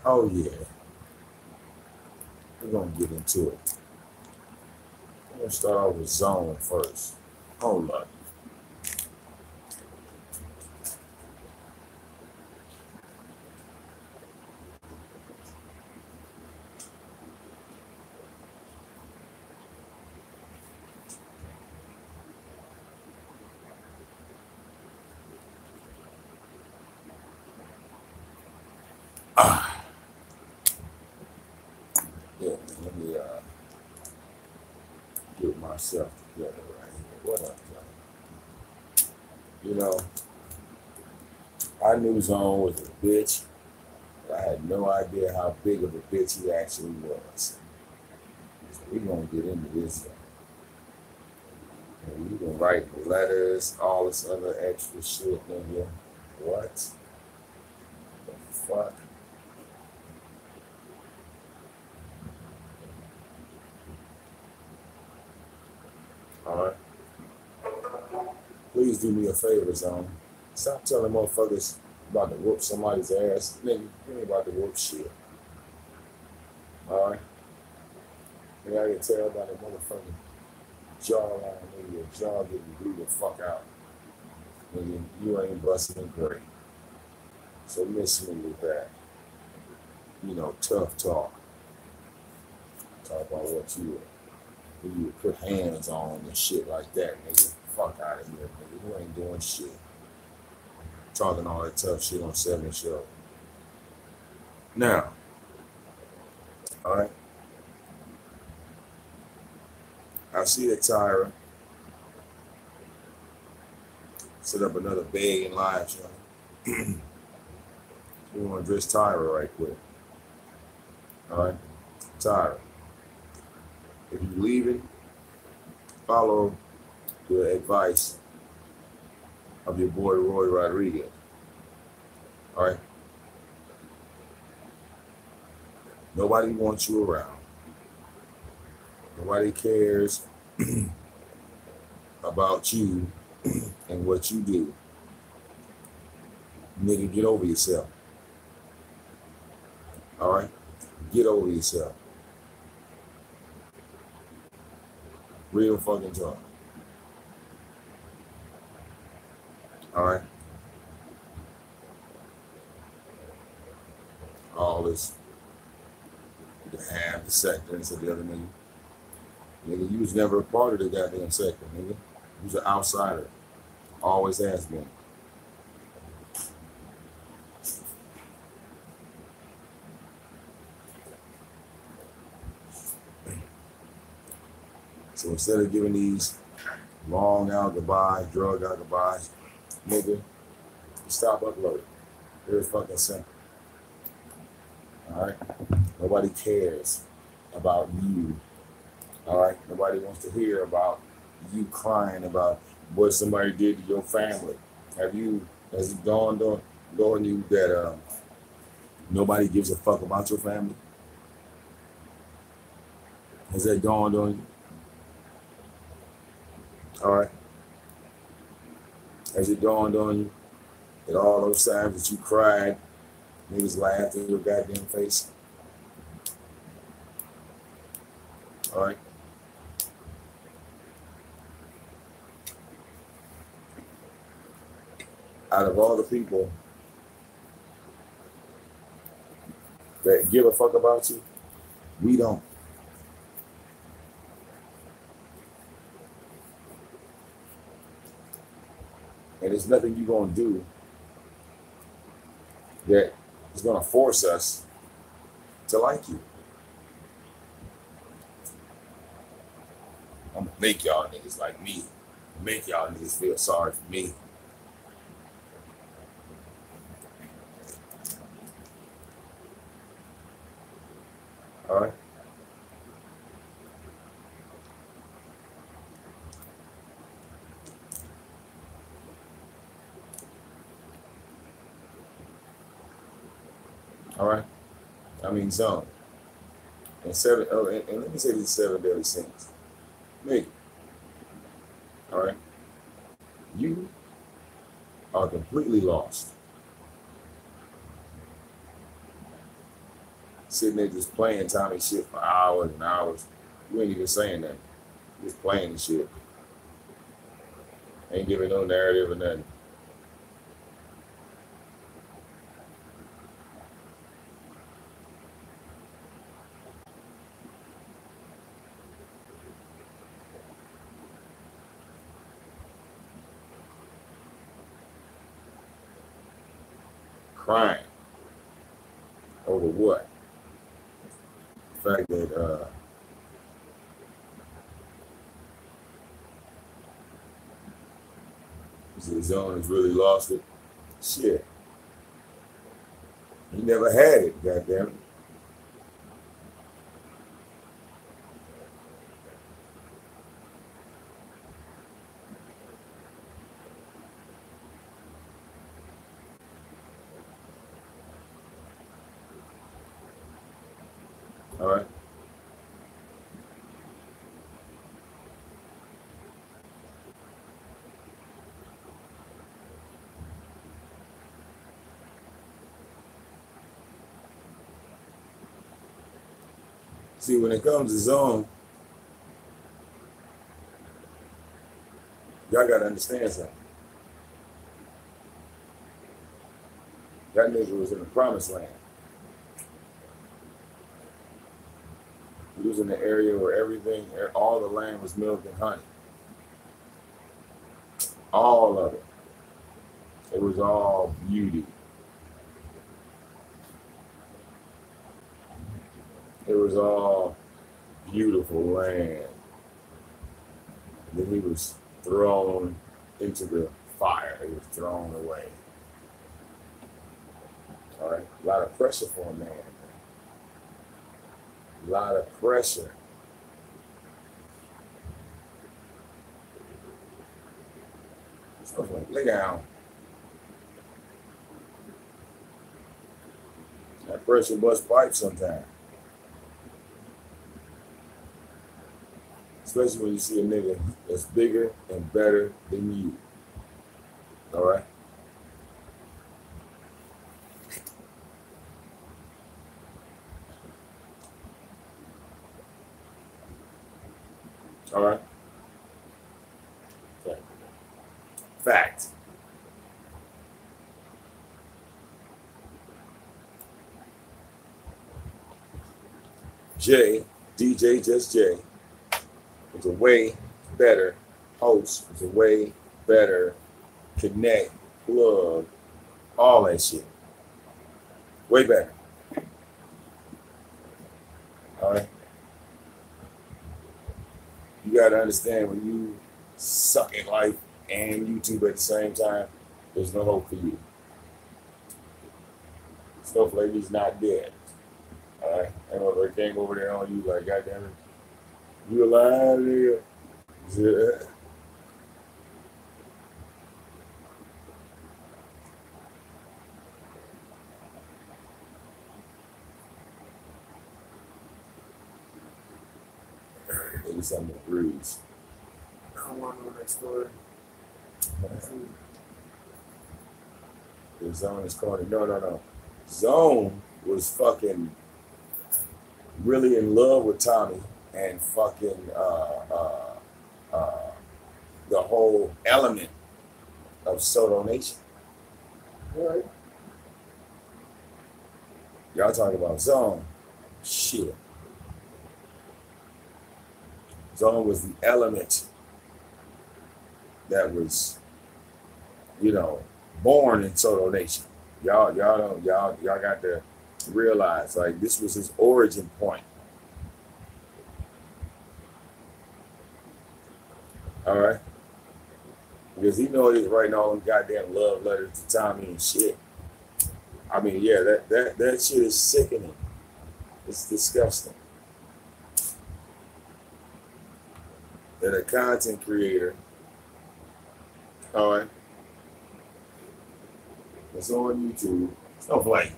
Oh yeah, we're gonna get into it. I'm gonna start off with zone first. Hold up. Ah, yeah, let me get myself together right here. What up, y'all? You know, I knew Zone was a bitch, but I had no idea how big of a bitch he actually was. So we're gonna get into this. And you can write letters, all this other extra shit in here. What the fuck? Alright. Please do me a favor, Zone. Stop telling motherfuckers about to whoop somebody's ass. Nigga, you ain't about to whoop shit. Alright? And I can tell by the motherfucking jawline, nigga, your jaw getting blew the fuck out. Nigga, you ain't busting it great. So miss me with that. You know, tough talk. Talk about what you would put hands on and shit like that, nigga. Fuck out of here, nigga. You ain't doing shit. Talking all that tough shit on 7 Show. Now, alright. I see that Tyra set up another big and live show. We want to address Tyra right quick. Alright? Tyra, if you're leaving, follow the advice of your boy Roy Rodriguez. Alright? Nobody wants you around. Nobody cares about you and what you do. Nigga, get over yourself. Alright? Get over yourself. Real fucking talk. Alright? All this, the half, the sector, and so the other nigga. Nigga, you was never a part of the goddamn sector, nigga. You was an outsider. Always has been. So instead of giving these long out goodbyes, drug out goodbyes, nigga, stop uploading. Very fucking simple. Alright? Nobody cares about you. Alright? Nobody wants to hear about you crying about what somebody did to your family. Has it dawned on you that nobody gives a fuck about your family? Has that dawned on you? Alright? Has it dawned on you that all those times that you cried, niggas laughed in your goddamn face? Alright? Out of all the people that give a fuck about you, we don't. And there's nothing you're going to do that is going to force us to like you. I'm going to make y'all niggas like me. Make y'all niggas feel sorry for me. All right? All right? I mean, zone. And let me say these 7 deadly sins. Nigga. All right? You are completely lost. sitting there just playing Tommy shit for hours and hours. You ain't even saying nothing. Just playing the shit. Ain't giving no narrative or nothing. Crying over what? The fact that the zone has really lost it. Shit. He never had it, goddamn it. All right. See, when it comes to zone, y'all gotta understand something. That nigga was in the promised land. He was in the area where everything, all the land was milk and honey. All of it. It was all beauty. It was all beautiful land. Then he was thrown into the fire. He was thrown away. All right. A lot of pressure for a man. A lot of pressure. Stuff like, lay down. That pressure bust pipes sometimes. Especially when you see a nigga that's bigger and better than you. All right? All right? Okay. Fact. Jay, DJ Just Jay, was a way better host, was a way better connect, plug, all that shit. Way better. All right? You got to understand, when you suck at life and YouTube at the same time, there's no hope for you. Snowflake is not dead. All right? And over they came over there on you like, goddamn it, you alive, nigga? Yeah. Maybe something that breathes. I don't want to know that story. The Zone is corny. No. Zone was fucking really in love with Tommy and fucking the whole element of Soto Nation. All right. Y'all talking about Zone. Shit. Zone was the element that was, born in Soto Nation. Y'all got to realize, like, this was his origin point. All right? Because he know he's writing all them goddamn love letters to Tommy and shit. I mean, yeah, that shit is sickening. It's disgusting. That a content creator, all right, that's on YouTube, stuff like,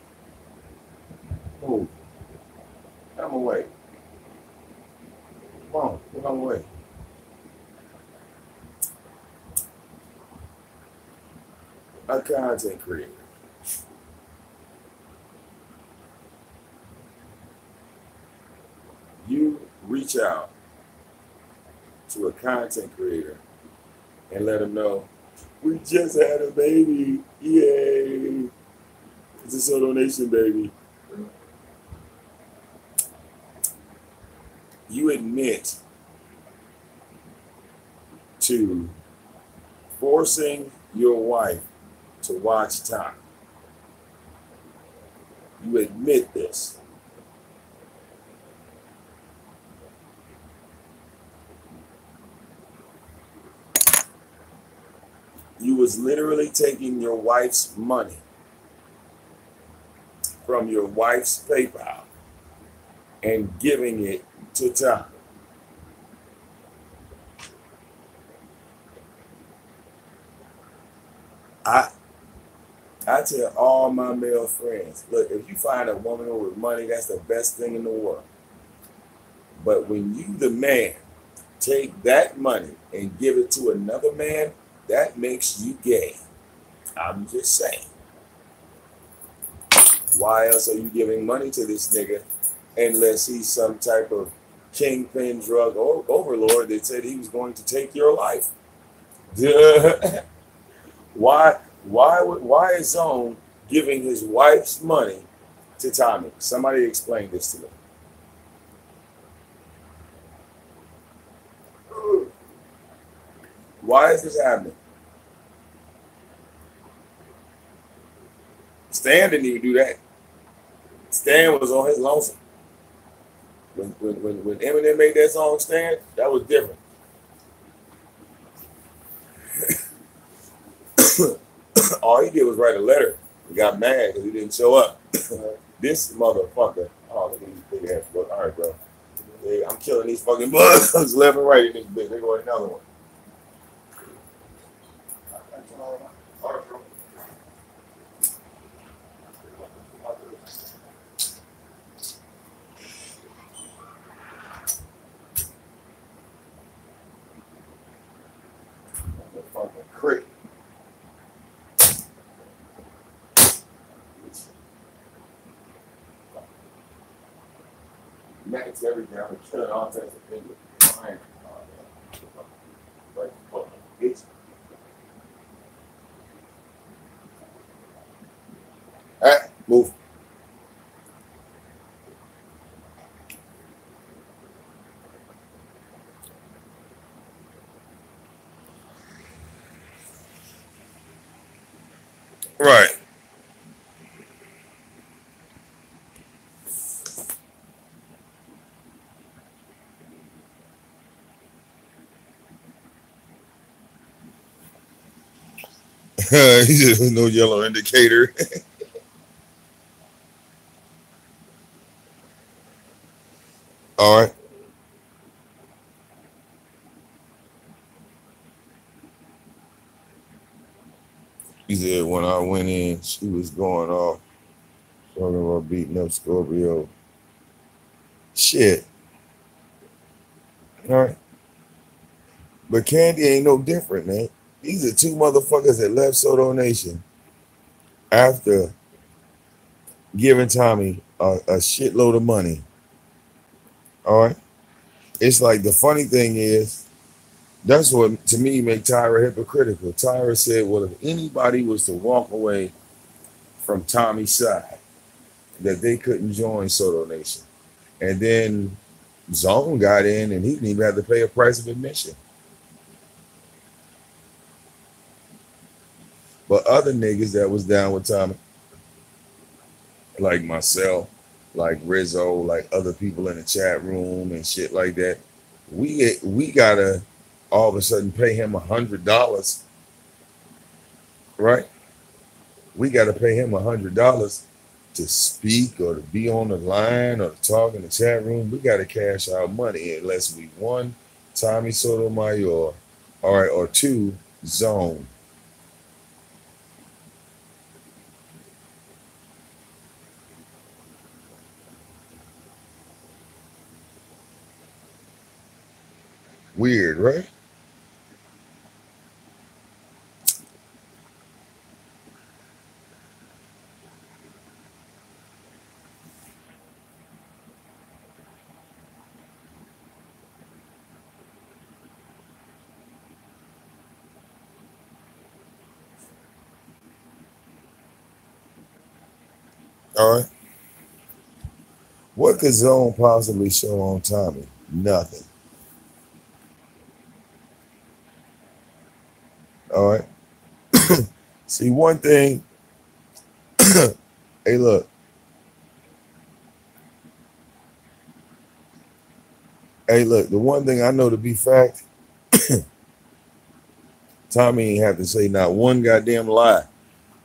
move, come away, come on, come away. A content creator reach out to a content creator and let them know, we just had a baby, yay, it's a Soto Nation baby. You admit to forcing your wife to watch Tommy. You admit this. You was literally taking your wife's money from your wife's PayPal and giving it to Tommy. I tell all my male friends, look, if you find a woman with money, that's the best thing in the world. But when you, the man, take that money and give it to another man, that makes you gay. I'm just saying. Why else are you giving money to this nigga unless he's some type of kingpin drug overlord that said he was going to take your life? Why is Zone giving his wife's money to Tommy? Somebody explain this to me. Why is this happening? Stan didn't even do that. Stan was on his lonesome. When Eminem made that song, Stan, that was different. All he did was write a letter. He got mad because he didn't show up. This motherfucker. Oh, look at these big ass bugs. All right, bro. Hey, I'm killing these fucking bugs left and right in this bitch. They're going another one. All right, bro. Fucking crick. Max everything. I'm killing all types of things. Fine. Like, fucking bitch. All right, move. Right. No yellow indicator. All right. He said when I went in, she was going off, talking about beating up Scorpio. Shit. All right. But Candy ain't no different, man. These are two motherfuckers that left Soto Nation after giving Tommy a shitload of money. All right. It's like the funny thing is, that's what to me make Tyra hypocritical. Tyra said, well, if anybody was to walk away from Tommy's side, that they couldn't join Soto Nation. And then Zone got in and he didn't even have to pay a price of admission. But other niggas that was down with Tommy, like myself, like Rizzo, like other people in the chat room and shit like that, we gotta all of a sudden pay him $100, right? We gotta pay him $100 to speak or to be on the line or to talk in the chat room. We gotta cash our money unless we one, Tommy Sotomayor, all right, or two, Zone. Weird, right? All right. What could Zone possibly show on Tommy? Nothing. All right. See, one thing. Hey, look. Hey, look. The one thing I know to be fact, Tommy ain't have to say not one goddamn lie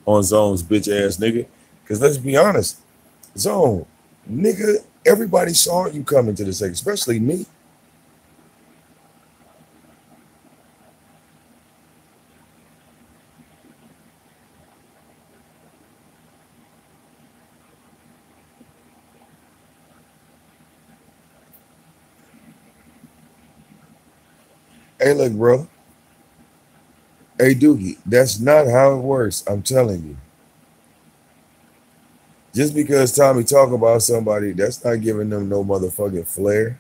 on Zone's bitch ass nigga. Because let's be honest, Zone, nigga, everybody saw you coming to the second, especially me. Hey, look, bro. Hey, Doogie, that's not how it works. I'm telling you. Just because Tommy talk about somebody, that's not giving them no motherfucking flair.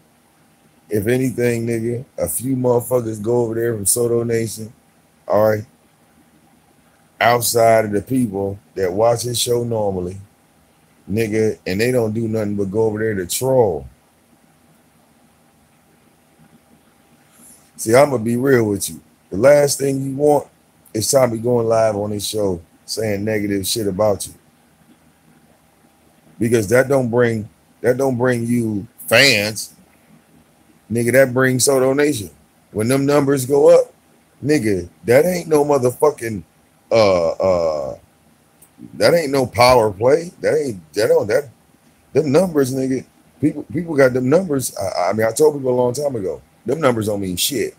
If anything, nigga, a few motherfuckers go over there from Soto Nation, all right, outside of the people that watch his show normally, nigga, and they don't do nothing but go over there to troll. See, I'm gonna be real with you. The last thing you want is Tommy going live on his show saying negative shit about you. Because that don't bring you fans. Nigga, that brings Soto Nation. When them numbers go up, nigga, that ain't no motherfucking that ain't no power play. That them numbers, nigga. People got them numbers. I mean, I told people a long time ago, them numbers don't mean shit.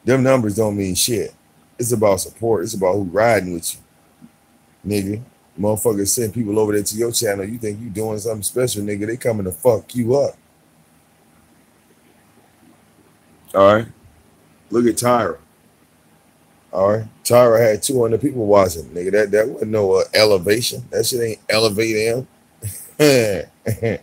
Them numbers don't mean shit. It's about support. It's about who riding with you, nigga. Motherfuckers send people over there to your channel. You think you doing something special, nigga. They coming to fuck you up. All right. Look at Tyra. All right. Tyra had 200 people watching. Nigga, that wasn't no elevation. That shit ain't elevating him.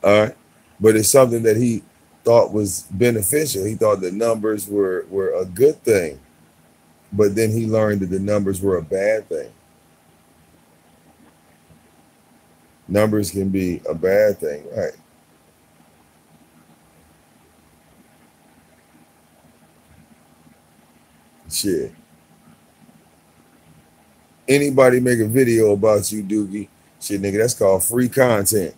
All right. But it's something that he thought was beneficial. He thought the numbers were a good thing. But then he learned that the numbers were a bad thing. Numbers can be a bad thing, right? Shit. Anybody make a video about you, Doogie? Shit, nigga, that's called free content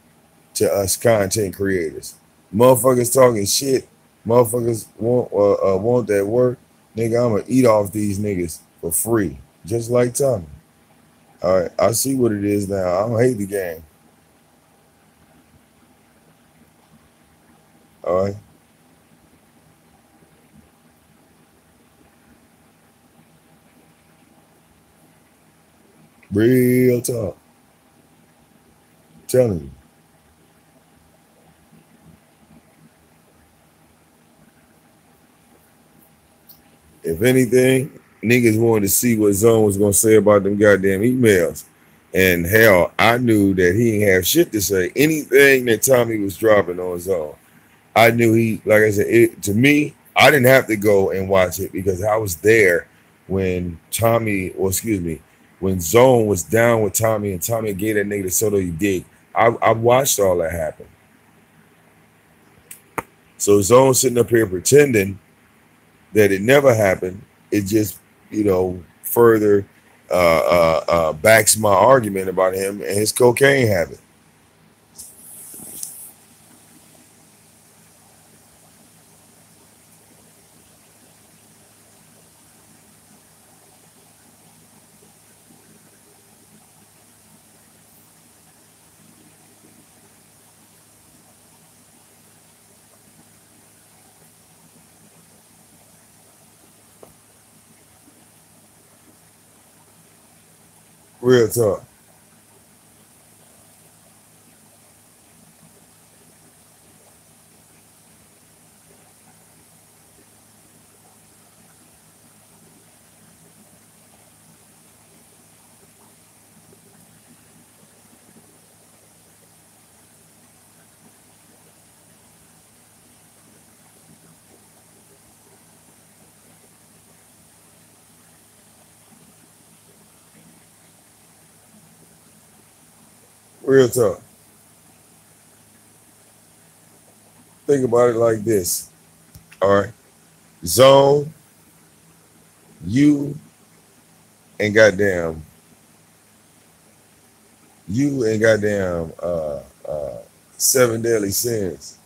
to us content creators. Motherfuckers talking shit. Motherfuckers want that work. Nigga, I'm gonna eat off these niggas for free. Just like Tommy. All right, I see what it is now. I don't hate the game. All right. Real talk. Telling you. If anything, niggas wanted to see what Zone was gonna say about them goddamn emails. And hell, I knew that he didn't have shit to say. Anything that Tommy was dropping on Zone, I knew he, like I said, to me, I didn't have to go and watch it because I was there when when Zone was down with Tommy and Tommy gave that nigga the Soto you dig. I watched all that happen. So Zone sitting up here pretending that it never happened. It just, further backs my argument about him and his cocaine habit. Real talk. Real talk. Think about it like this. All right. Zone, you and goddamn, you and goddamn seven deadly sins.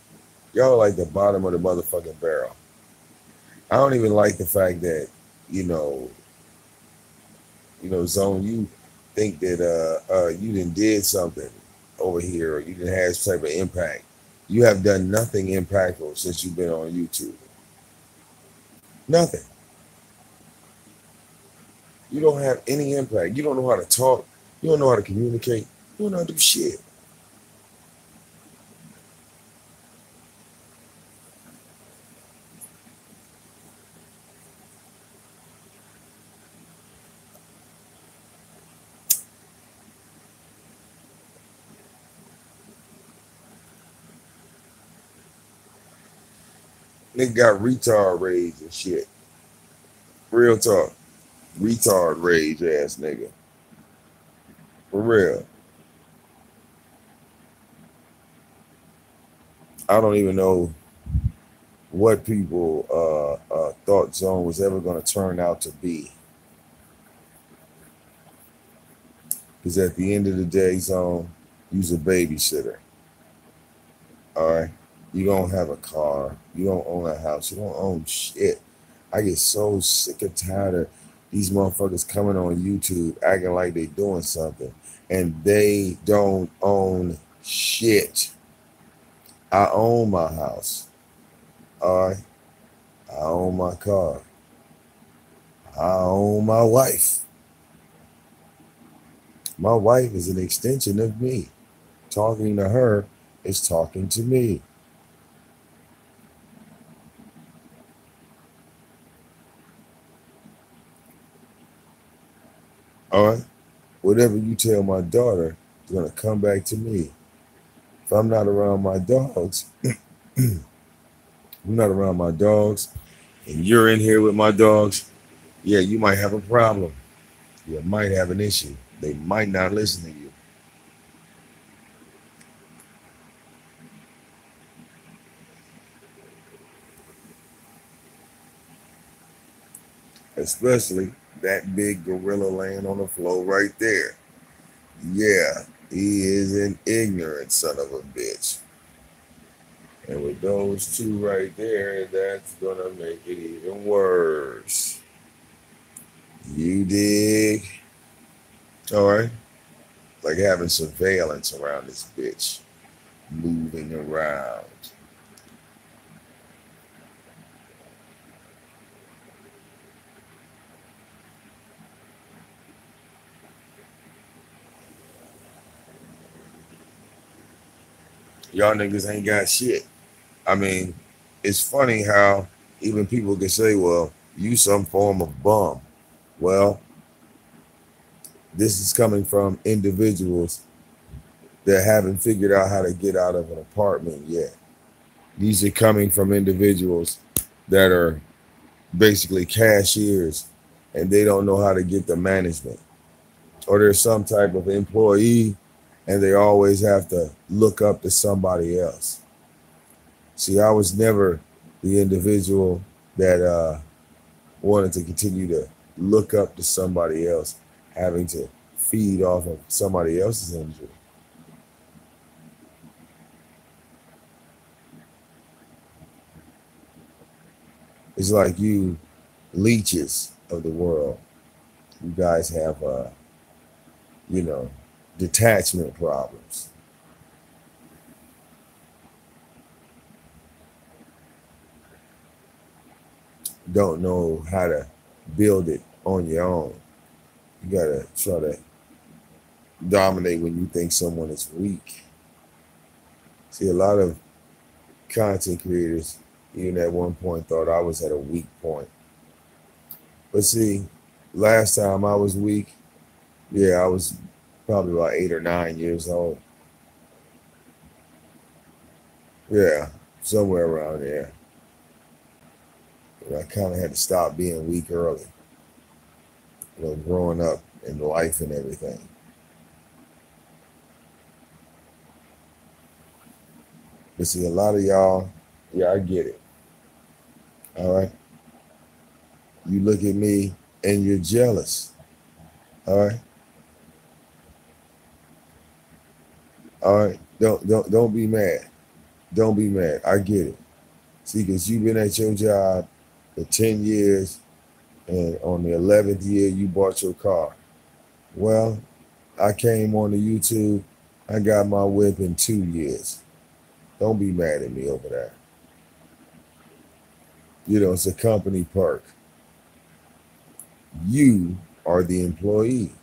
Y'all like the bottom of the motherfucking barrel. I don't even like the fact that, you know, Zone, you think that you done did something over here or you didn't have some type of impact. You have done nothing impactful since you've been on YouTube. Nothing. You don't have any impact. You don't know how to talk. You don't know how to communicate. You don't know how to do shit. Nigga got retard rage and shit. Real talk. Retard rage ass nigga. For real. I don't even know what people thought Zone was ever going to turn out to be. Because at the end of the day, Zone, you's a babysitter. All right? You don't have a car. You don't own a house. You don't own shit. I get so sick and tired of these motherfuckers coming on YouTube acting like they doing something. And they don't own shit. I own my house. All right? I own my car. I own my wife. My wife is an extension of me. Talking to her is talking to me. All right? Whatever you tell my daughter is going to come back to me. If I'm not around my dogs, I'm not around my dogs, and you're in here with my dogs, yeah, you might have a problem. You might have an issue. They might not listen to you. Especially that big gorilla laying on the floor right there. Yeah, he is an ignorant son of a bitch. And with those two right there, that's gonna make it even worse. You dig? All right? Like having surveillance around this bitch, moving around. Y'all niggas ain't got shit. I mean, it's funny how even people can say, well, you some form of bum. Well, this is coming from individuals that haven't figured out how to get out of an apartment yet. These are coming from individuals that are basically cashiers and they don't know how to get the management. Or there's some type of employee and they always have to look up to somebody else. See, I was never the individual that wanted to continue to look up to somebody else, having to feed off of somebody else's injury. It's like you leeches of the world. You guys have, detachment problems. Don't know how to build it on your own. You gotta try to dominate when you think someone is weak. See, a lot of content creators, even at one point, thought I was at a weak point. But see, last time I was weak, yeah, I was probably about 8 or 9 years old. Yeah, somewhere around there. But I kind of had to stop being weak early, growing up in life and everything. But see, a lot of y'all, yeah, I get it. All right. You look at me and you're jealous. All right. All right. Don't be mad. Don't be mad. I get it. See, because you've been at your job for 10 years and on the 11th year you bought your car. Well, I came on the YouTube. I got my whip in 2 years. Don't be mad at me over that. You know, it's a company perk. You are the employee.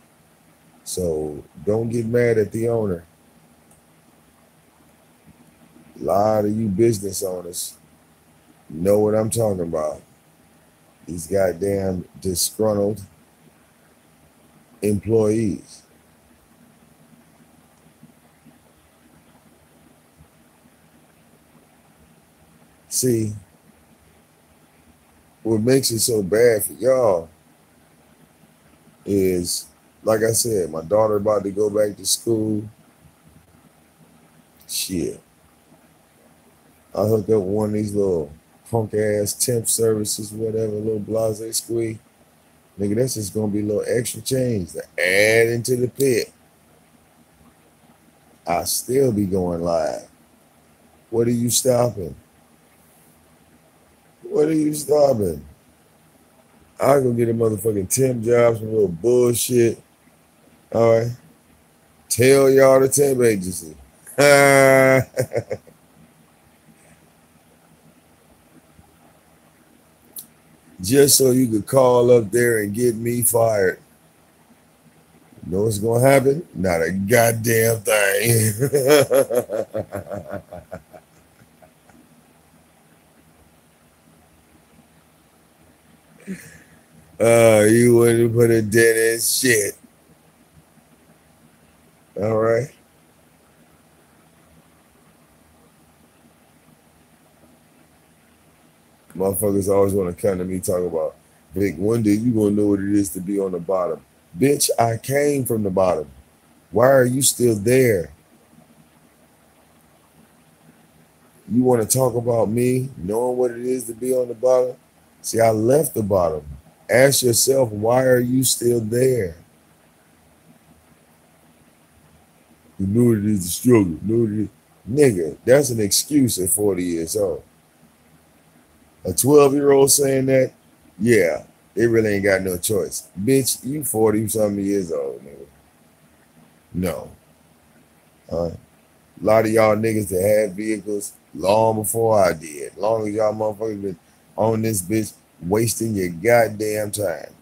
So don't get mad at the owner. A lot of you business owners know what I'm talking about. These goddamn disgruntled employees. See, what makes it so bad for y'all is, like I said, my daughter about to go back to school. Shit. I hooked up one of these little punk ass temp services, whatever, little blase squeak. Nigga, that's just gonna be a little extra change to add into the pit. I still be going live. What are you stopping? What are you stopping? I go get a motherfucking temp job, some little bullshit. All right. Tell y'all the temp agency. Just so you could call up there and get me fired. You know what's gonna happen? Not a goddamn thing. You wouldn't put a dent in shit. All right. Motherfuckers always want to come to me talking about, Vic, one day you gonna know what it is to be on the bottom. Bitch, I came from the bottom. Why are you still there? You want to talk about me knowing what it is to be on the bottom? See, I left the bottom. Ask yourself, why are you still there? You knew it is a struggle. Nigga, that's an excuse at 40 years old. A 12-year-old saying that, yeah, they really ain't got no choice. Bitch, you 40-something years old, nigga. No. A lot of y'all niggas that had vehicles long before I did. Long as y'all motherfuckers been on this bitch wasting your goddamn time.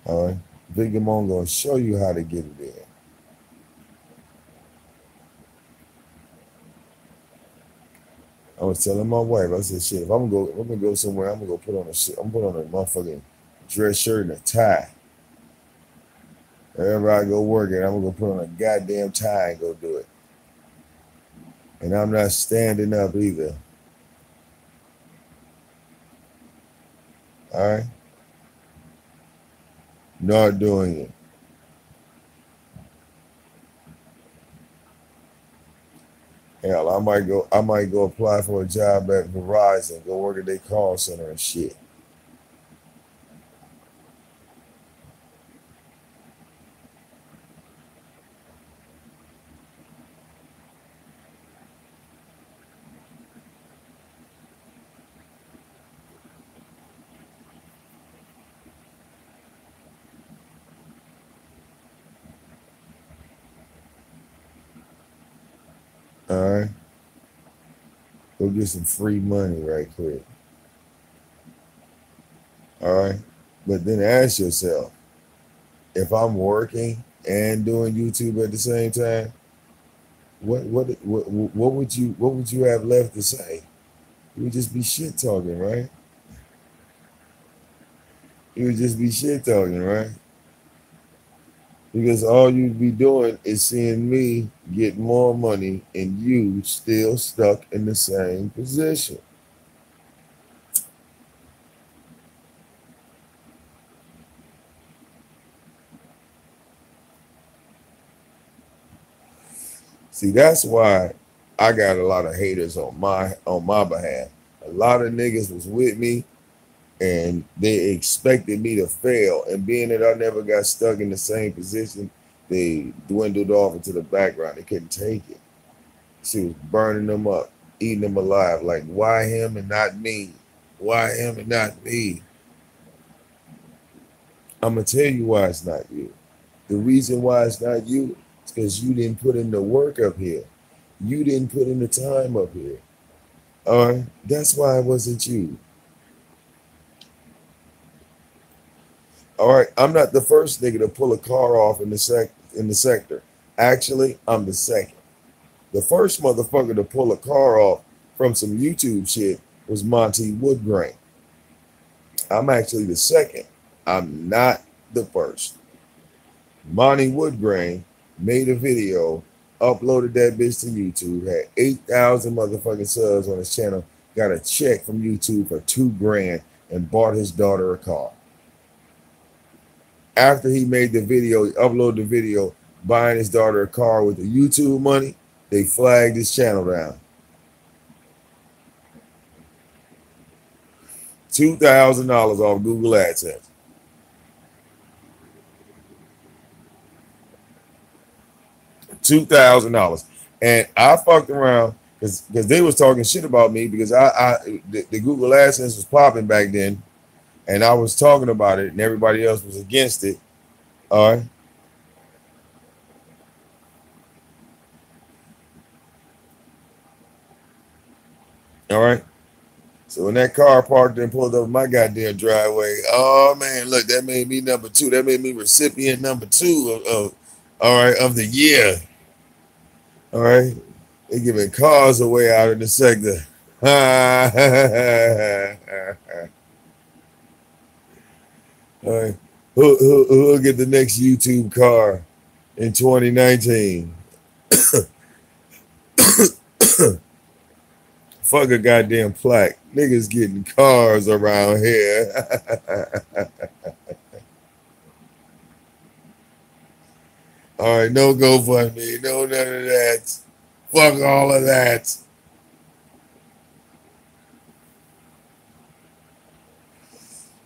All right. Big Damoane gonna show you how to get it in. I was telling my wife, I said, shit, if I'm gonna go somewhere, I'm gonna go put on a shit. I'm gonna put on a motherfucking dress shirt and a tie. Wherever I go working, I'm gonna put on a goddamn tie and go do it. And I'm not standing up either. All right? Not doing it. Hell, I might go apply for a job at Verizon, go work at their call center and shit. All right? Go get some free money right quick. All right? But then ask yourself, if I'm working and doing YouTube at the same time, what would you have left to say? You would just be shit talking, right? You would just be shit talking, right? Because all you'd be doing is seeing me get more money and you still stuck in the same position. See, that's why I got a lot of haters on my behalf. A lot of niggas was with me and they expected me to fail. And being that I never got stuck in the same position, they dwindled off into the background. They couldn't take it. She was burning them up, eating them alive. Like, why him and not me? Why him and not me? I'm going to tell you why it's not you. The reason why it's not you is because you didn't put in the work up here. You didn't put in the time up here. All right? That's why it wasn't you. All right? I'm not the first nigga to pull a car off in the sector. Actually, I'm the second. The first motherfucker to pull a car off from some YouTube shit was Monty Woodgrain. I'm actually the second. I'm not the first. Monty Woodgrain made a video, uploaded that bitch to YouTube, had 8,000 motherfucking subs on his channel, got a check from YouTube for $2,000 and bought his daughter a car. After he made the video, he uploaded the video buying his daughter a car with the YouTube money, they flagged his channel down. $2,000 off Google AdSense. $2,000. And I fucked around because they was talking shit about me because the Google AdSense was popping back then, and I was talking about it, and everybody else was against it. All right. All right. So when that car parked and pulled up my goddamn driveway, oh man, look, that made me number 2. That made me recipient number 2 of the year. All right. They giving cars away out in the sector. All right. Who'll get the next YouTube car in 2019? Fuck a goddamn plaque. Niggas getting cars around here. All right, no GoFundMe, no none of that. Fuck all of that.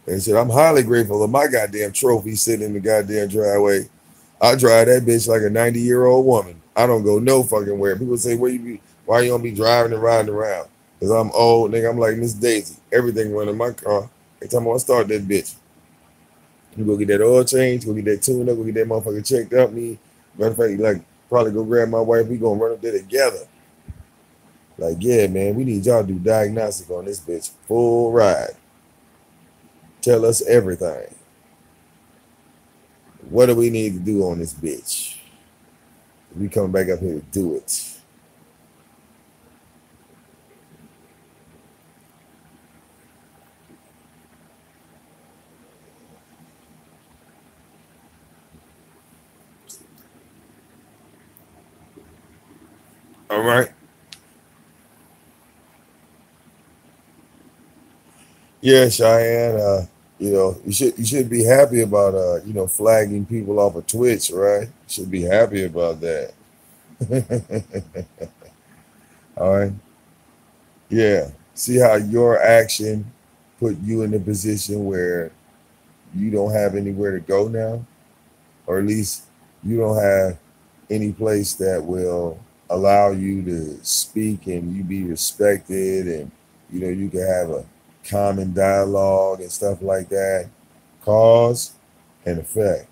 They said, I'm highly grateful of my goddamn trophy sitting in the goddamn driveway. I drive that bitch like a 90-year-old woman. I don't go no fucking where. People say, why you don't be driving and riding around? Because I'm old, nigga. I'm like Miss Daisy. Everything running my car. Every time I want to start that bitch. You go get that oil change, go get that tune up, go get that motherfucker checked out. Matter of fact, like, probably go grab my wife. We gonna run up there together. Like, yeah, man, we need y'all to do diagnostic on this bitch. Full ride. Tell us everything. What do we need to do on this bitch? We coming back up here to do it. All right. Yeah, Cheyenne. You should be happy about flagging people off of Twitch, right? You should be happy about that. All right. Yeah. See how your action put you in a position where you don't have anywhere to go now, or at least you don't have any place that will allow you to speak and you be respected, and you can have a common dialogue and stuff like that. Cause and effect.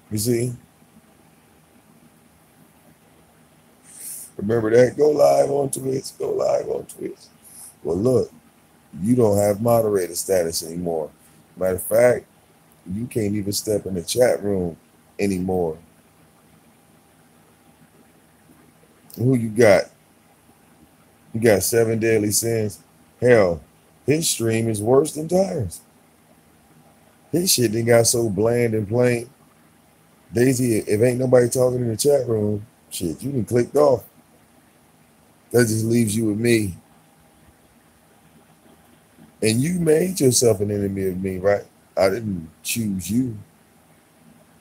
You see? Remember that? Go live on Twitch. Go live on Twitch. Well, look, you don't have moderator status anymore. Matter of fact, you can't even step in the chat room anymore. Who you got? You got 7 Deadly Sins. Hell, his stream is worse than Tyre's. His shit done got so bland and plain. Daisy, if ain't nobody talking in the chat room, shit, you done clicked off. That just leaves you with me. And you made yourself an enemy of me, right? I didn't choose you.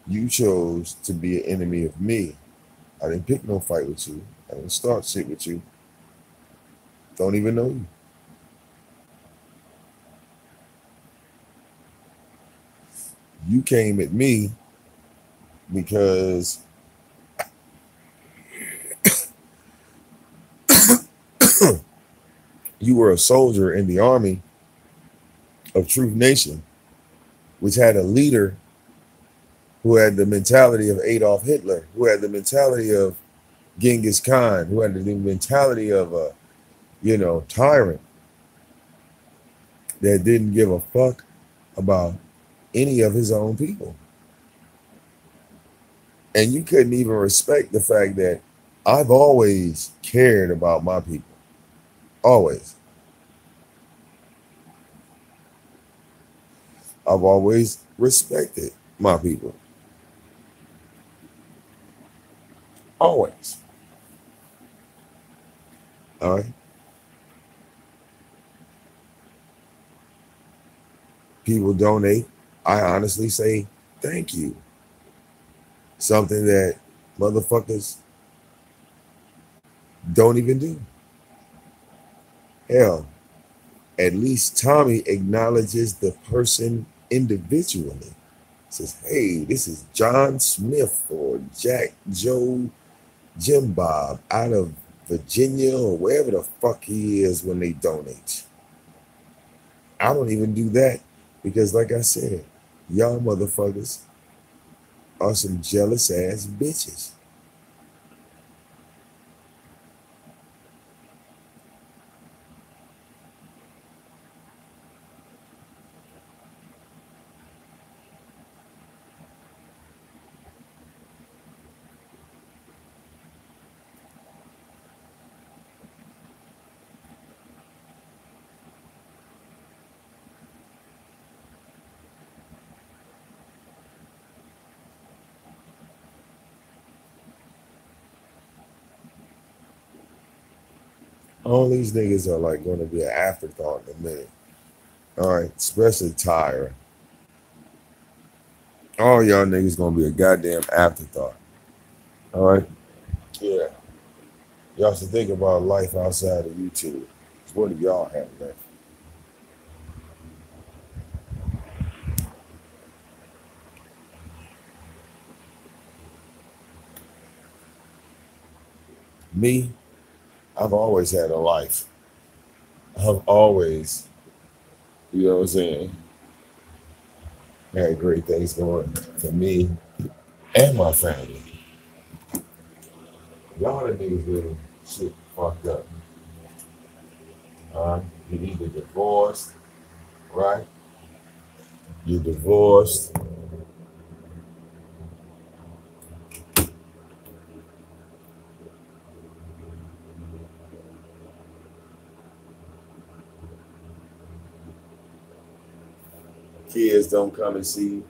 You chose to be an enemy of me. I didn't pick no fight with you. I didn't start shit with you. Don't even know you. You came at me because you were a soldier in the army of Truth Nation, which had a leader who had the mentality of Adolf Hitler, who had the mentality of Genghis Khan, who had the mentality of a, tyrant that didn't give a fuck about any of his own people. And you couldn't even respect the fact that I've always cared about my people. Always. I've always respected my people. Always. All right. People donate. I honestly say thank you. Something that motherfuckers don't even do. Hell, at least Tommy acknowledges the person individually. Says, hey, this is John Smith or Jack Joe Jim Bob out of Virginia or wherever the fuck he is when they donate. I don't even do that because, like I said, y'all motherfuckers are some jealous ass bitches. All these niggas are like going to be an afterthought in a minute. All right, especially Tyra. All y'all niggas gonna be a goddamn afterthought. All right? Yeah. Y'all should think about life outside of YouTube. What do y'all have left? Me, I've always had a life. I've always, you know what I'm saying, had great things going for me and my family. Y'all the niggas really shit fucked up. You either divorced, right? You divorced. Kids don't come and see you.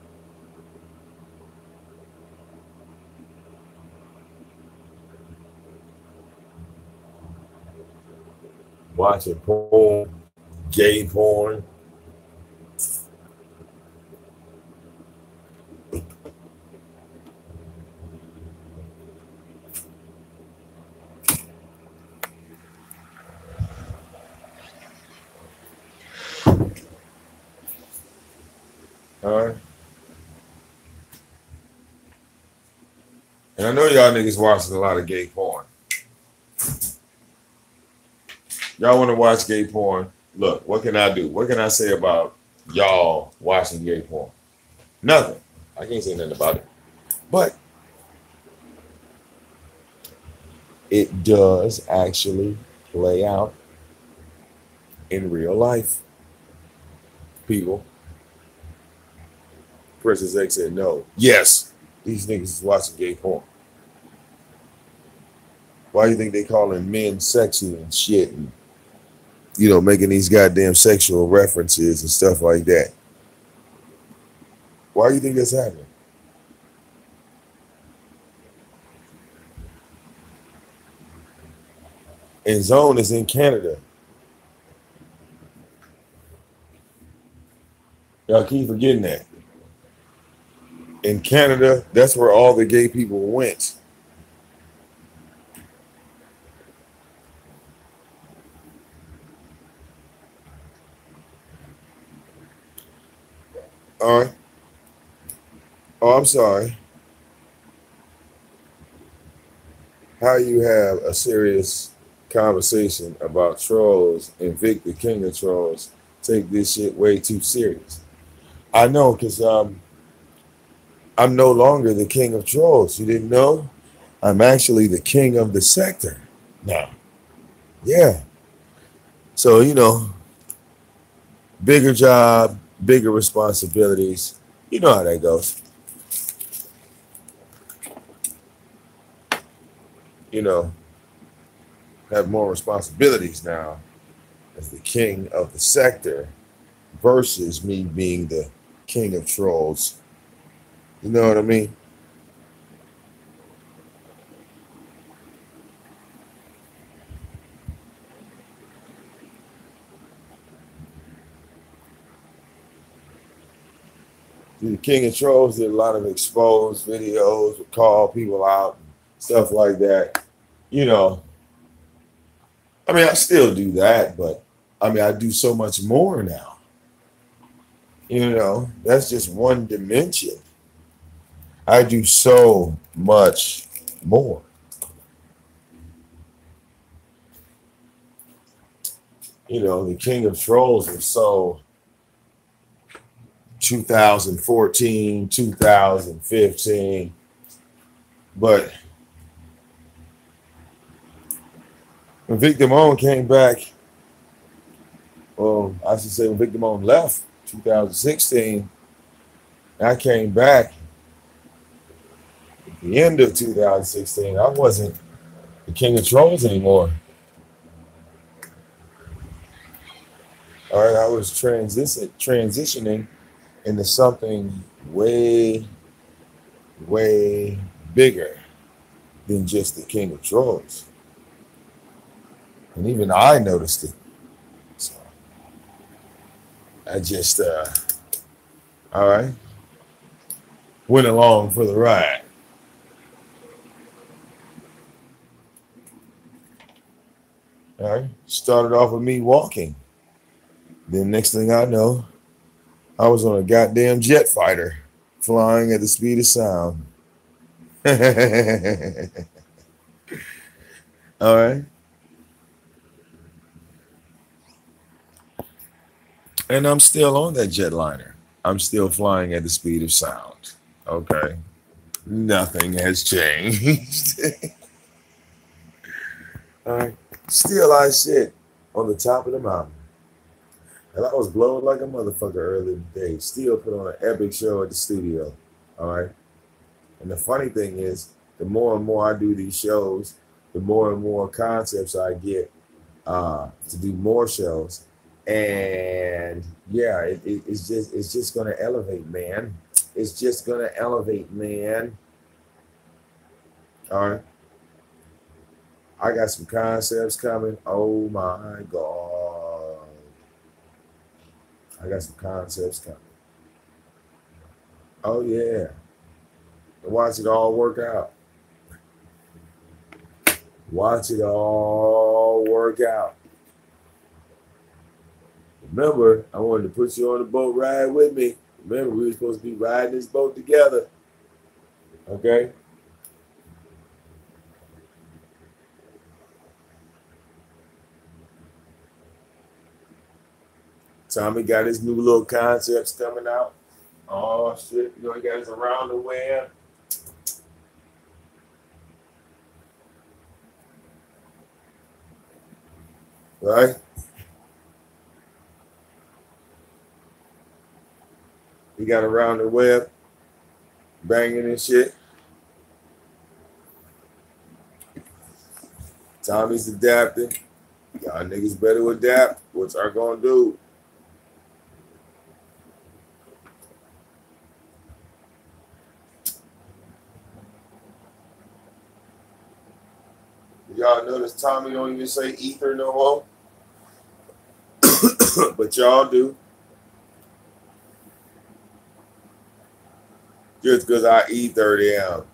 Watching porn, gay porn. All right. And I know y'all niggas watching a lot of gay porn. Y'all want to watch gay porn? Look, what can I do? What can I say about y'all watching gay porn? Nothing. I can't say nothing about it. But it does actually play out in real life. People. Princess X said no. Yes, these niggas is watching gay porn. Why do you think they calling men sexy and shit and, making these goddamn sexual references and stuff like that? Why do you think that's happening? And Zone is in Canada. Y'all keep forgetting that. In Canada, that's where all the gay people went. All right. Oh, I'm sorry. How you have a serious conversation about trolls and Vic, the king of trolls, take this shit way too serious. I know, because I'm no longer the king of trolls. You didn't know? I'm actually the king of the sector now. Yeah. So, bigger job, bigger responsibilities. You know how that goes. You know, have more responsibilities now as the king of the sector versus me being the king of trolls. You know what I mean? The king of trolls did a lot of exposed videos, would call people out, stuff like that. You know, I mean, I still do that, but I mean, I do so much more now. That's just one dimension. I do so much more. The king of trolls was so 2014, 2015, but when Vic Damoane came back, well, I should say when Vic Damoane left 2016, I came back at the end of 2016. I wasn't the king of trolls anymore. All right, I was transitioning into something way, way bigger than just the king of trolls. And even I noticed it. So I just, all right, went along for the ride. All right, started off with me walking. Then next thing I know, I was on a goddamn jet fighter flying at the speed of sound. All right. And I'm still on that jetliner. I'm still flying at the speed of sound. Okay. Nothing has changed. All right. Still I sit on the top of the mountain. And I was blowing like a motherfucker earlier today. Still put on an epic show at the studio. All right. And the funny thing is, the more and more I do these shows, the more and more concepts I get to do more shows. And yeah, it's just gonna elevate, man. It's just gonna elevate, man. All right. I got some concepts coming. Oh my God. I got some concepts coming. Oh yeah. And watch it all work out. Watch it all work out. Remember, I wanted to put you on the boat ride with me. Remember, we were supposed to be riding this boat together. Okay? Tommy got his new little concepts coming out. Oh, shit. He got his around the web. Right? He got around the web, banging and shit. Tommy's adapting. Y'all niggas better adapt. What's I gonna do? Y'all notice Tommy don't even say ether no more? But y'all do. Just because I ether them.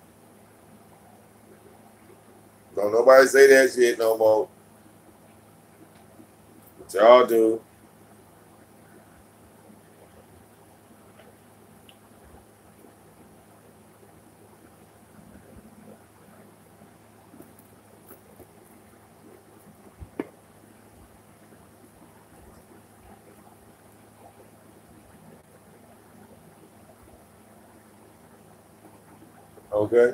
Don't nobody say that shit no more. But y'all do. Okay?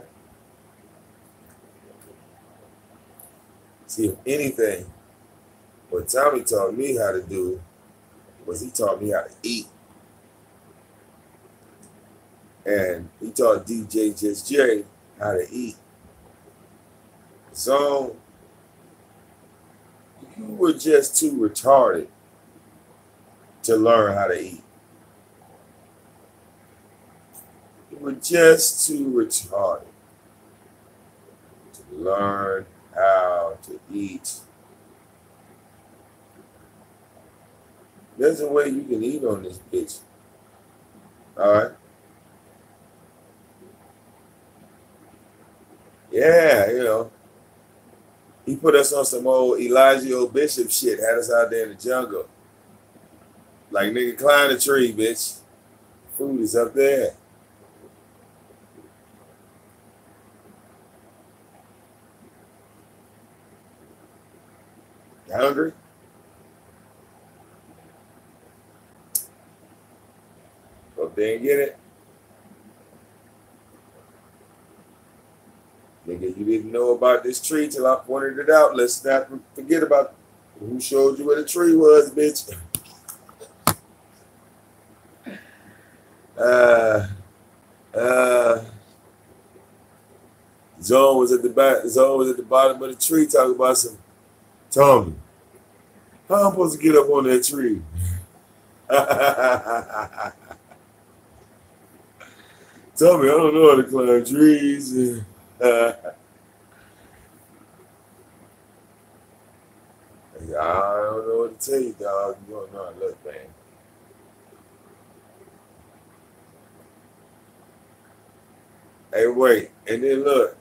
See, if anything, what Tommy taught me how to do was he taught me how to eat. And he taught DJ Just J how to eat. So you were just too retarded to learn how to eat. You were just too retarded to learn how to eat. There's a way you can eat on this bitch. All right? Yeah, you know. He put us on some old Elijah Bishop shit, had us out there in the jungle. Like, nigga, climb the tree, bitch. Food is up there. You hungry? Go up there and get it. Nigga, you didn't know about this tree till I pointed it out. Let's not forget about who showed you where the tree was, bitch. Zone was at the back. Zone was at the bottom of the tree talking about some. Tommy, how am I supposed to get up on that tree? Tommy, I don't know how to climb trees. I don't know what to tell you, dog. You don't know how to look, man. Hey, wait, and then look,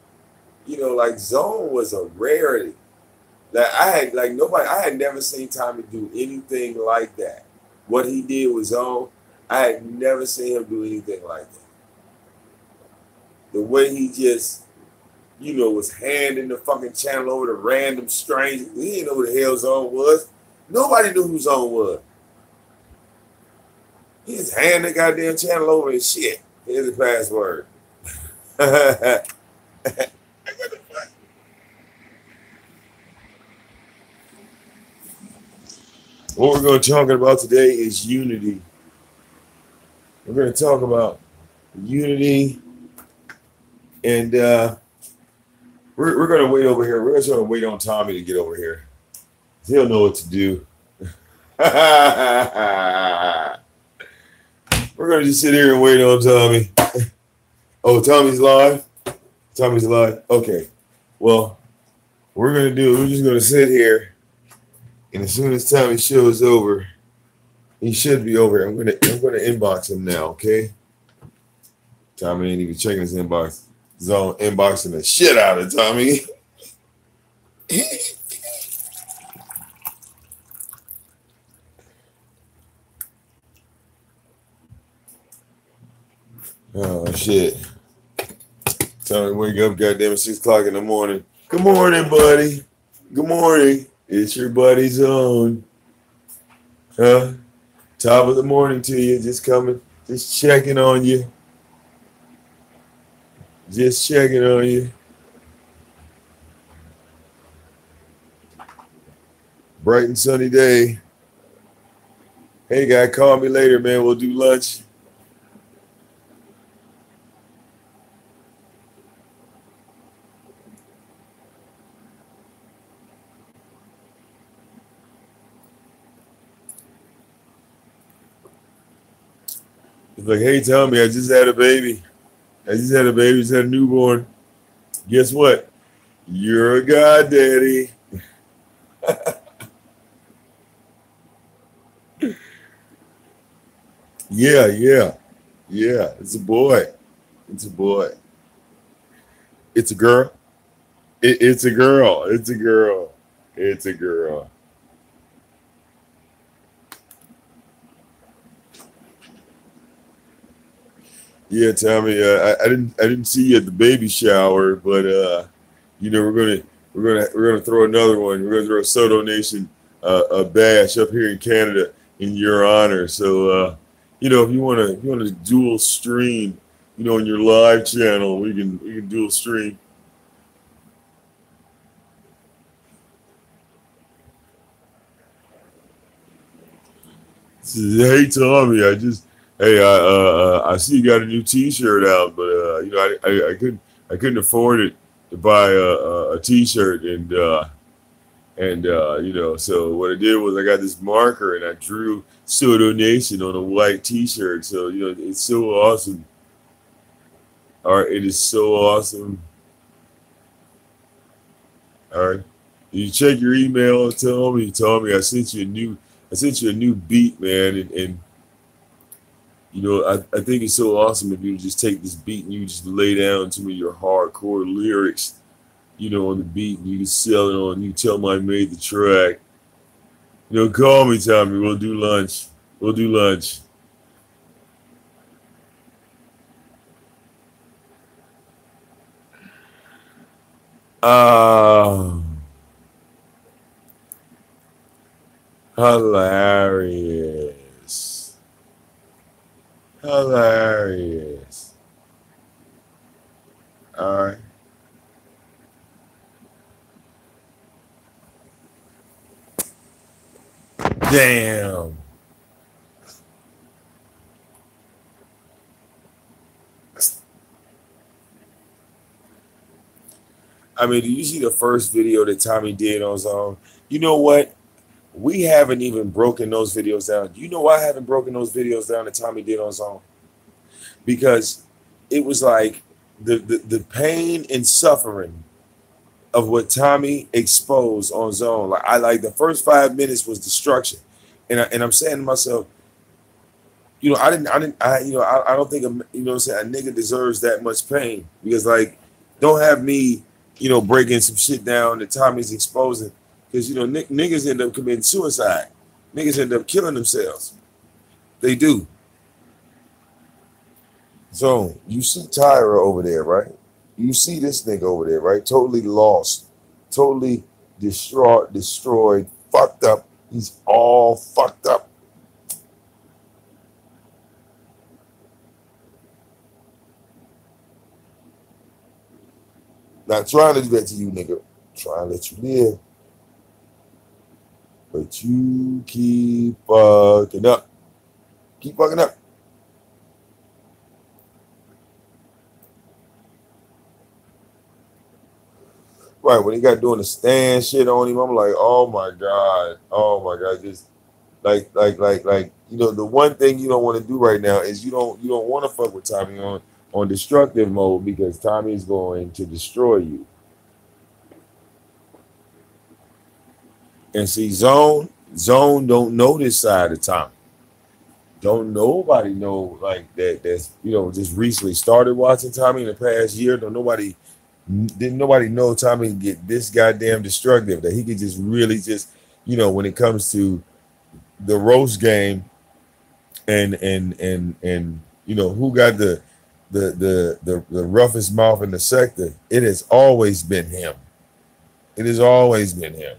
you know, like Zone was a rarity. Like I had never seen Tommy do anything like that. What he did with Zone, I had never seen him do anything like that. The way he just, you know, was handing the fucking channel over to random strangers. We didn't know who the hell Zone was. Nobody knew who Zone was. He just handed the goddamn channel over and shit. Here's the password. What we're going to talk about today is unity. We're going to talk about unity, and we're going to wait over here. We're going to wait on Tommy to get over here. He'll know what to do. We're going to just sit here and wait on Tommy. Oh, Tommy's live? Tommy's live? Okay. Well, we're just going to sit here. And as soon as Tommy shows over, he should be over here. I'm gonna inbox him now, okay? Tommy ain't even checking his inbox. Zone inboxing the shit out of Tommy. Oh shit. Tommy, wake up, goddamn it, 6 o'clock in the morning. Good morning, buddy. Good morning. It's your buddy Zone. Huh? Top of the morning to you. Just coming. Just checking on you. Just checking on you. Bright and sunny day. Hey, guy, call me later, man. We'll do lunch. He's like, hey, Tommy, I just had a baby. Just had a newborn. Guess what? You're a goddaddy. Yeah. It's a boy. It's a boy. It's a girl. It's a girl. It's a girl. It's a girl. Yeah, Tommy. I didn't see you at the baby shower, but you know we're gonna throw another one. We're gonna throw a Soto Nation a bash up here in Canada in your honor. So you know if you wanna dual stream You know, on your live channel, we can do a stream. Hey Tommy, I see you got a new T-shirt out, but you know I couldn't afford it to buy a T-shirt, and you know, so what I did was I got this marker and I drew Pseudo Nation on a white T-shirt. So you know it's so awesome. All right, it is so awesome. All right, you check your email. Tell me I sent you a new beat, man, and you know, I think it's so awesome if you just take this beat and you just lay down some of your hardcore lyrics, you know, on the beat, and you can sell it on. You tell them I made the track. You know, call me, Tommy. We'll do lunch. We'll do lunch. Hilarious. Hilarious. All right. Damn. I mean, do you see the first video that Tommy did on his own? You know what? We haven't even broken those videos down. You know why I haven't broken those videos down that Tommy did on his own? Because it was like the pain and suffering of what Tommy exposed on his own. Like I like the first 5 minutes was destruction, and I'm saying to myself, you know, I don't think you know what I'm saying, a nigga deserves that much pain, because like don't have me, you know, breaking some shit down that Tommy's exposing, because you know niggas end up committing suicide, niggas end up killing themselves, they do. So you see Tyra over there, right? You see this nigga over there, right? Totally lost, totally distraught, destroyed, fucked up. He's all fucked up. Not trying to do that to you, nigga. Trying to let you live. But you keep fucking up. Keep fucking up. Right, when he got doing the stand shit on him, I'm like, oh my God, just like, you know, the one thing you don't want to do right now is you don't want to fuck with Tommy on destructive mode, because Tommy is going to destroy you. And see, Zone don't know this side of Tommy. Don't nobody know like that. That's, you know, just recently started watching Tommy in the past year. Didn't nobody know Tommy can get this goddamn destructive, that he could just really just, you know, when it comes to the roast game and you know who got the roughest mouth in the sector, it has always been him. It has always been him.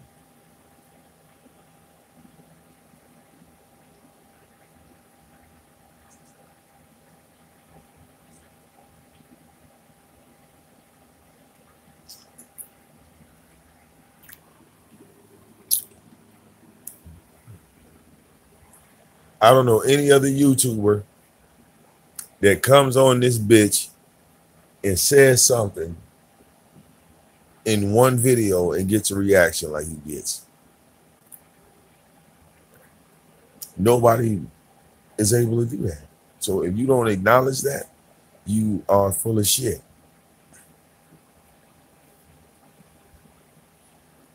I don't know any other YouTuber that comes on this bitch and says something in one video and gets a reaction like he gets. Nobody is able to do that. So if you don't acknowledge that, you are full of shit.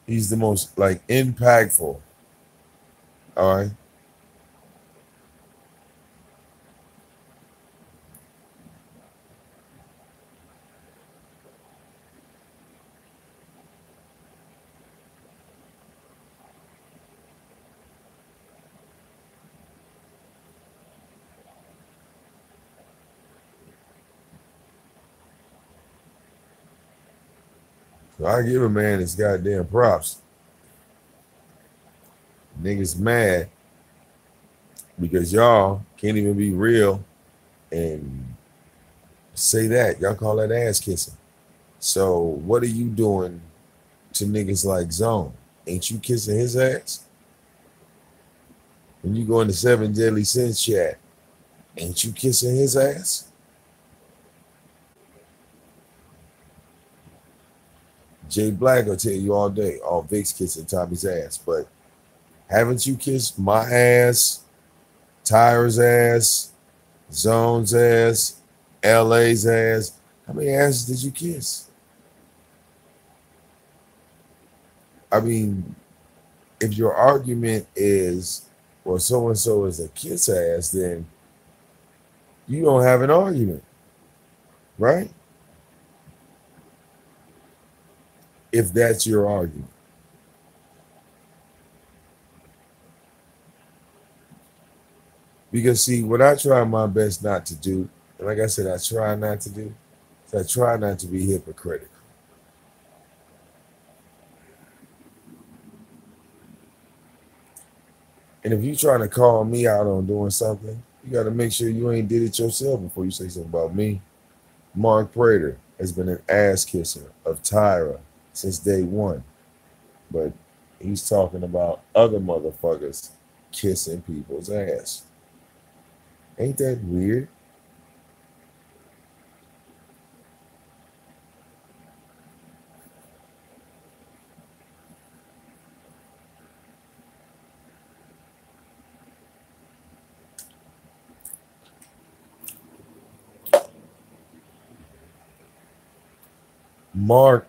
He's the most like impactful. All right. So I give a man his goddamn props. Niggas mad because y'all can't even be real and Say that. Y'all call that ass kissing. So what are you doing to niggas like Zone? Ain't you kissing his ass? When you go in the Seven Deadly Sins chat, ain't you kissing his ass? Jay Black will tell you all day, all Vic's kissing Tommy's ass. But haven't you kissed my ass, Tyra's ass, Zone's ass, LA's ass? How many asses did you kiss? I mean, if your argument is, well, so-and-so is a kiss ass, then you don't have an argument, right? If that's your argument. Because, see, what I try my best not to do, and like I said, I try not to do, is I try not to be hypocritical. And if you're trying to call me out on doing something, you got to make sure you ain't did it yourself before you say something about me. Mark Prater has been an ass kisser of Tyra since day one. But he's talking about other motherfuckers kissing people's ass. Ain't that weird? Mark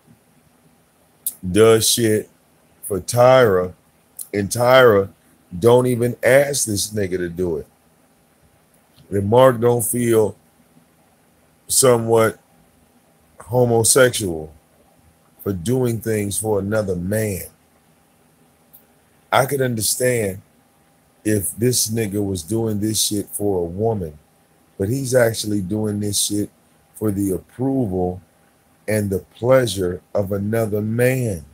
does shit for Tyra, and Tyra don't even ask this nigga to do it. And Mark don't feel somewhat homosexual for doing things for another man. I could understand if this nigga was doing this shit for a woman, but he's actually doing this shit for the approval and the pleasure of another man.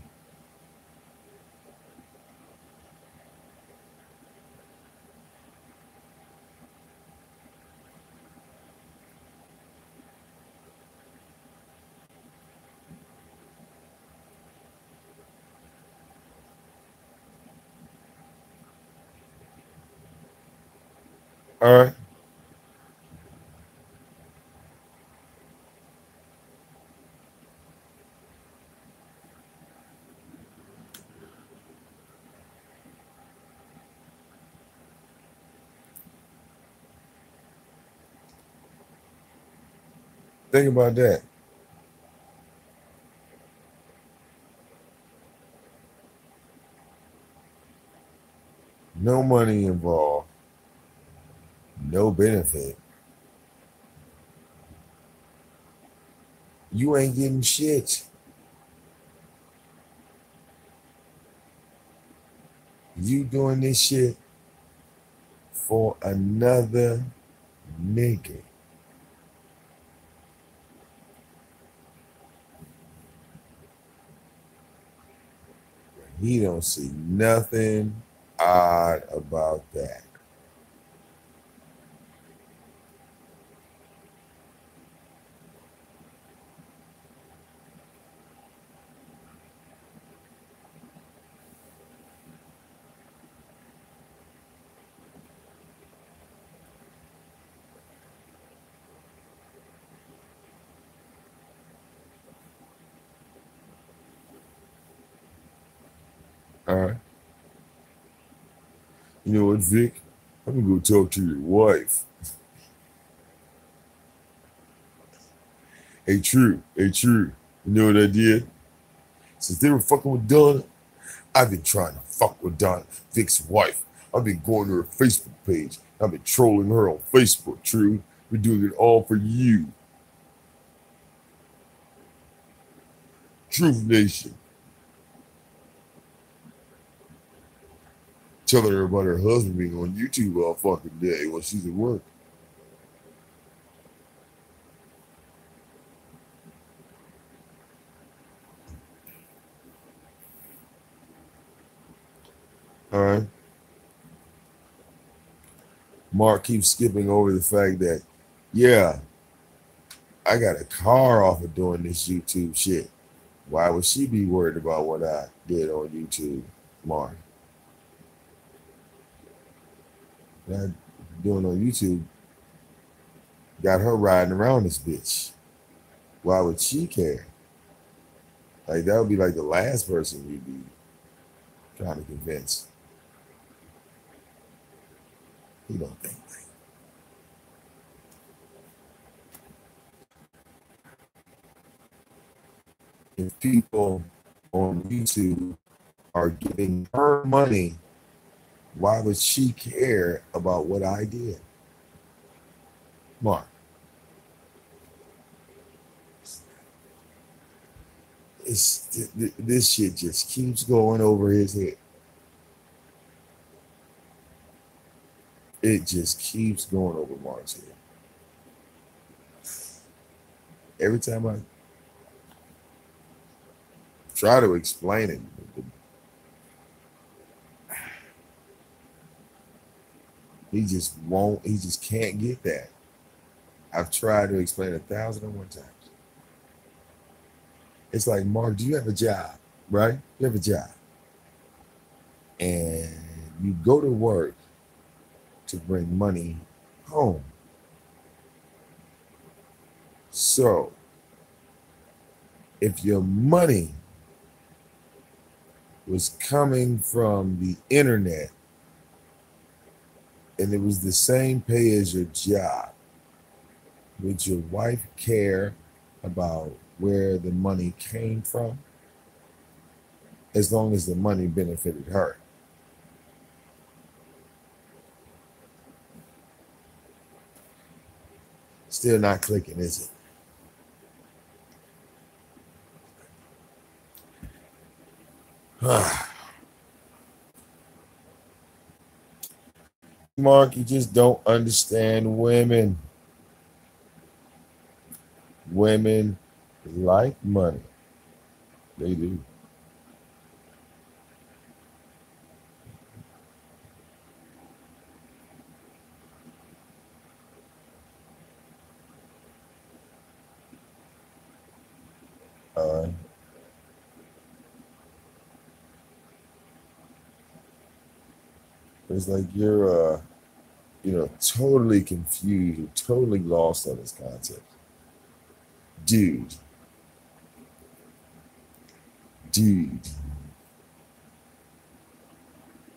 All right. Think about that. No money involved, no benefit. You ain't getting shit. You doing this shit for another nigga. He don't see nothing odd about that. All right. You know what, Vic? I'm gonna go talk to your wife. Hey, True. Hey, True. You know what I did? Since they were fucking with Donna, I've been trying to fuck with Donna, Vic's wife. I've been going to her Facebook page. I've been trolling her on Facebook, True. We're doing it all for you. Truth Nation. Telling her about her husband being on YouTube all fucking day while she's at work. All right. Mark keeps skipping over the fact that, yeah, I got a car off of doing this YouTube shit. Why would she be worried about what I did on YouTube, Mark? What I doing on YouTube got her riding around this bitch. Why would she care? Like, that would be like the last person you'd be trying to convince. You don't think that. If people on YouTube are giving her money, why would she care about what I did? Mark. This shit just keeps going over his head. It just keeps going over Mark's head. Every time I try to explain it, he just won't, he just can't get that. I've tried to explain 1,001 times. It's like, Mark, do you have a job, right? You have a job. And you go to work to bring money home. So, if your money was coming from the internet and it was the same pay as your job, would your wife care about where the money came from? As long as the money benefited her. Still not clicking, is it? Mark, you just don't understand women. Women like money. They do. It's like you're totally confused, you're totally lost on this concept. Dude.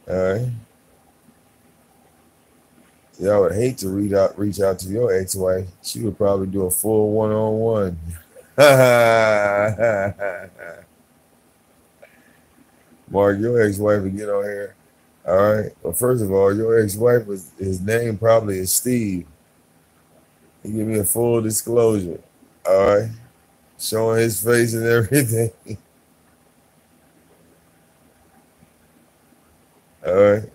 All right. Yeah, I would hate to reach out to your ex-wife. She would probably do a full one-on-one. Mark, your ex-wife would get on here. All right. Well, first of all, your ex-wife his name probably is Steve. He give me a full disclosure. All right. Showing his face and everything. All right.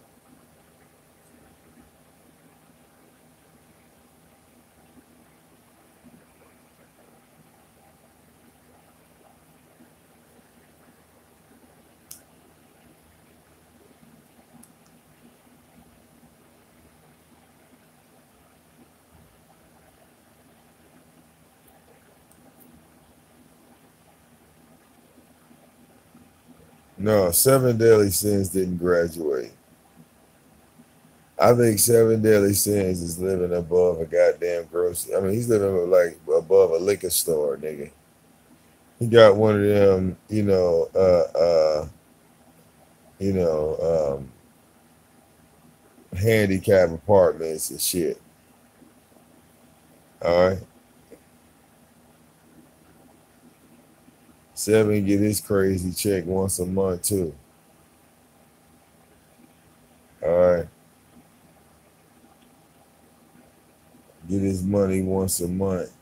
No, Seven Deadly Sins didn't graduate. I think Seven Deadly Sins is living above a goddamn grocery. I mean, he's living like above a liquor store, nigga. He got one of them, handicap apartments and shit. All right. Seven get his crazy check once a month too. All right. Get his money once a month.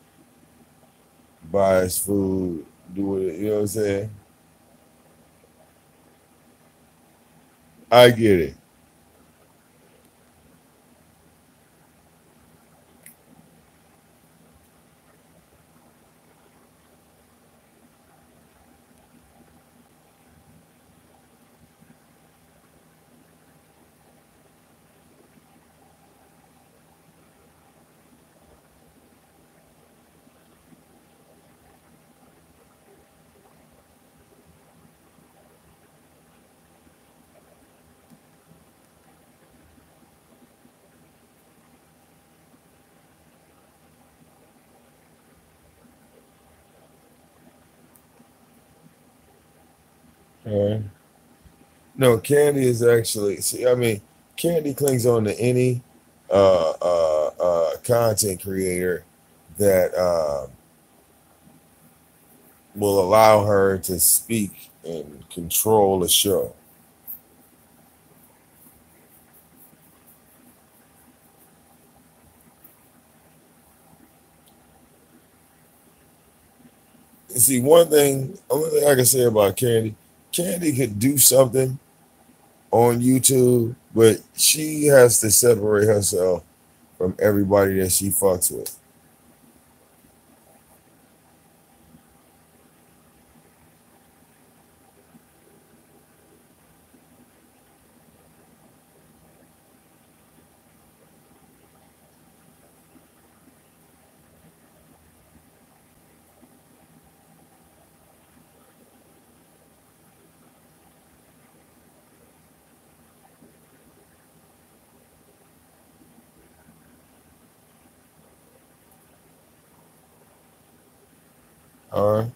Buy his food. Do it. You know what I'm saying? I get it. No, Candy is actually, see, I mean, Candy clings on to any content creator that will allow her to speak and control a show. See, only thing I can say about Candy, Candy could do something on YouTube, but she has to separate herself from everybody that she fucks with. All right.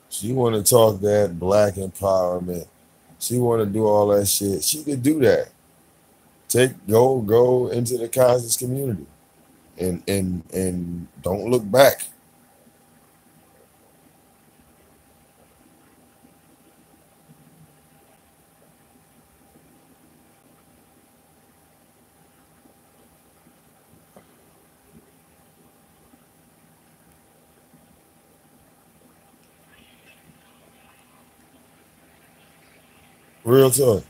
She want to talk that black empowerment. She want to do all that shit. She could do that. Go into the conscious community and don't look back. Real talk.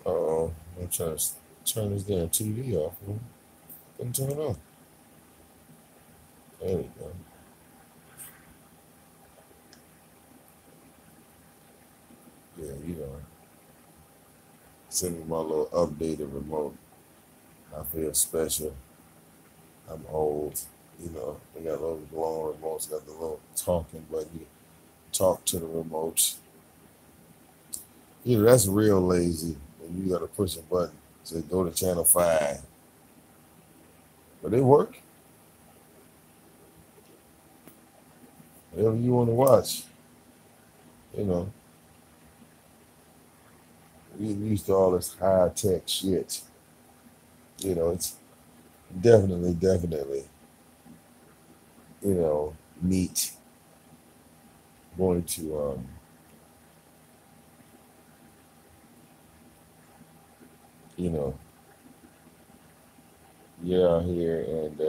Oh, I'm trying to turn this damn TV off. Man. Couldn't turn it off. There we go. Yeah, send me my little updated remote. I feel special. I'm old. They got little glowing remotes, got the little talking button. You talk to the remotes. That's real lazy. And you gotta push a button. Say go to channel 5. But they work. Whatever you want to watch. We used to all this high tech shit. It's definitely, neat going to get out here and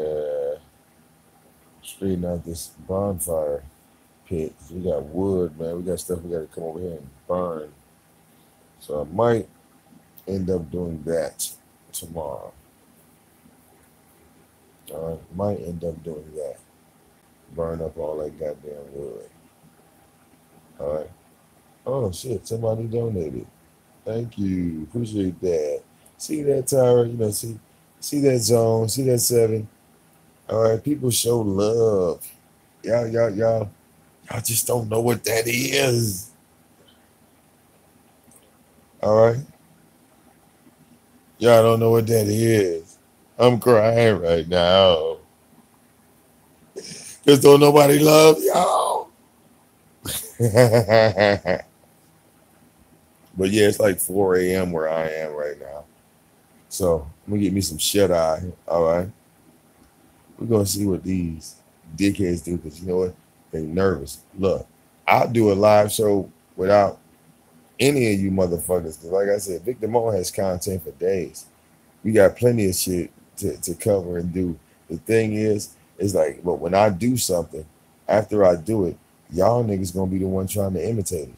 straighten out this bonfire pit. 'Cause we got wood, man. We got stuff we got to come over here and burn. So I might end up doing that tomorrow. All right, might end up doing that. Burn up all that goddamn wood. All right. Oh shit! Somebody donated. Thank you. Appreciate that. See that, Tyra? See that zone. See that 7. All right. People show love. Y'all just don't know what that is. All right. Y'all don't know what that is. I'm crying right now. Because don't nobody love y'all. But yeah, it's like 4 a.m. where I am right now. So I'm gonna get me some shut eye. All right. We're gonna see what these dickheads do, because you know what? They nervous. Look, I'll do a live show without any of you motherfuckers. Because like I said, Vic Damoane has content for days. We got plenty of shit to cover and do. The thing is like, but when I do something, after I do it, y'all niggas gonna be the one trying to imitate it.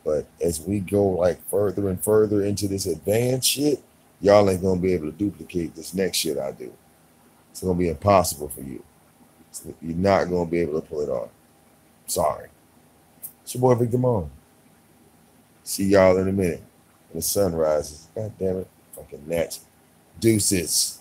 But as we go like further and further into this advanced shit, y'all ain't gonna be able to duplicate this next shit I do. It's gonna be impossible for you. You're not gonna be able to pull it off. Sorry. It's your boy Vic Damoane. See y'all in a minute when the sun rises. God damn it. Fucking gnats. Deuces.